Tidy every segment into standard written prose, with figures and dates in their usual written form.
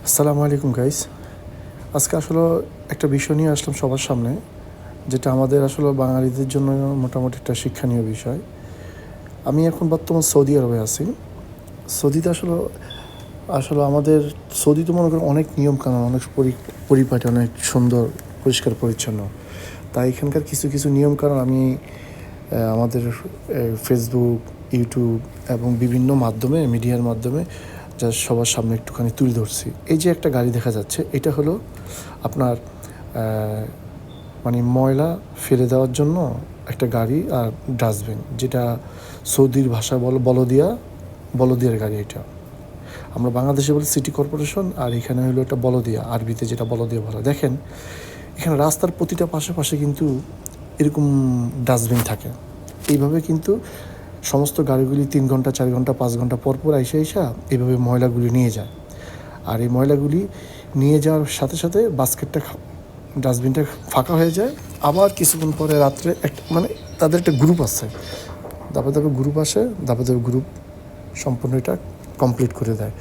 আসসালামু আলাইকুম গাইস। আজকে আসলে একটা বিষয় নিয়ে আসলাম সবার সামনে, যেটা আমাদের আসলে বাঙালিদের জন্য মোটামুটি একটা শিক্ষণীয় বিষয়। আমি এখন বর্তমান সৌদি আরবে আছি। সৌদিতে আসলে আসলে আমাদের সৌদিতে মনে করেন অনেক নিয়মকানুন, অনেক পরিপাটি, অনেক সুন্দর, পরিষ্কার পরিচ্ছন্ন। তাই এখানকার কিছু কিছু নিয়মকানুন আমি আমাদের ফেসবুক, ইউটিউব এবং বিভিন্ন মাধ্যমে, মিডিয়ার মাধ্যমে যা সবার সামনে একটুখানি তুলে ধরছি। এই যে একটা গাড়ি দেখা যাচ্ছে, এটা হলো আপনার মানে ময়লা ফেলে দেওয়ার জন্য একটা গাড়ি আর ডাস্টবিন, যেটা সৌদির ভাষায় বলদিয়ার গাড়ি। এটা আমরা বাংলাদেশে বলি সিটি কর্পোরেশন, আর এখানে হলো একটা বলদিয়া, আরবিতে যেটা বলদিয়া বলা। দেখেন এখানে রাস্তার প্রতিটা পাশে পাশে কিন্তু এরকম ডাস্টবিন থাকে। এইভাবে কিন্তু সমস্ত গাড়িগুলি 3 ঘন্টা 4 ঘন্টা 5 ঘন্টা পর পর আইসা এইভাবে ময়লাগুলি নিয়ে যায়। আর এই ময়লাগুলি নিয়ে যাওয়ার সাথে সাথে ডাস্টবিনটা ফাঁকা হয়ে যায়। আবার কিছুক্ষণ পরে রাত্রে মানে তাদের একটা গ্রুপ আছে, ধাপে ধাপে গ্রুপ আসে, ধাপে ধাপে গ্রুপ সম্পূর্ণ এটা কমপ্লিট করে দেয়।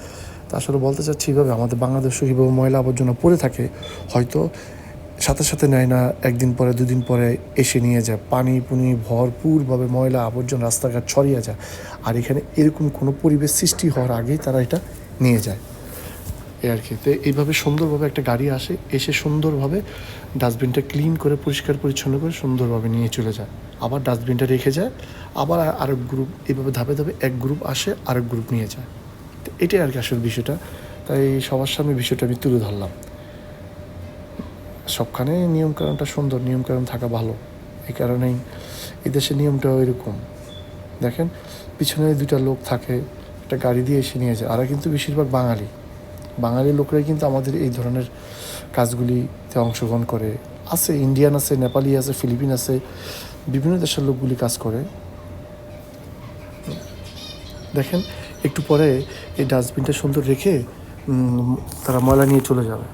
তা আসলে বলতে চাচ্ছি, এইভাবে আমাদের বাংলাদেশে কীভাবে ময়লা আবর্জনা পড়ে থাকে, হয়তো সাথে সাথে নেয় না, একদিন পরে দুদিন পরে এসে নিয়ে যায়। পানি ভরপুরভাবে ময়লা আবর্জনা রাস্তাঘাট ছড়িয়ে যায়। আর এখানে এরকম কোনো পরিবেশ সৃষ্টি হওয়ার আগেই তারা এটা নিয়ে যায় এই আর কি। তো এইভাবে সুন্দরভাবে একটা গাড়ি এসে সুন্দরভাবে ডাস্টবিনটা ক্লিন করে, পরিষ্কার পরিচ্ছন্ন করে সুন্দরভাবে নিয়ে চলে যায়। আবার ডাস্টবিনটা রেখে যায়, আবার আরেক গ্রুপ, এইভাবে ধাপে ধাপে এক গ্রুপ আসে, আরেক গ্রুপ নিয়ে যায়। তো এটাই আর কি আসল বিষয়টা। তাই সবার সামনে বিষয়টা আমি তুলে ধরলাম। সবখানে নিয়মকানুনটা সুন্দর, নিয়মকানুন থাকা ভালো। এই কারণেই এদেশের নিয়মটাও এরকম। দেখেন পিছনে 2টা লোক থাকে, একটা গাড়ি দিয়ে এসে নিয়ে যায়। আর কিন্তু বেশিরভাগ বাঙালি লোকরাই কিন্তু আমাদের এই ধরনের কাজগুলিতে অংশগ্রহণ করে। আছে ইন্ডিয়ান আছে, নেপালি আছে, ফিলিপিন আছে, বিভিন্ন দেশের লোকগুলি কাজ করে। দেখেন একটু পরে এই ডাস্টবিনটা সুন্দর রেখে তারা ময়লা নিয়ে চলে যাবে।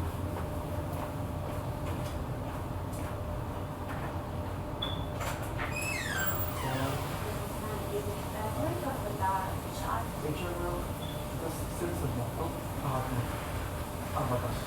Ich habe das Silbermotto haben. Aber das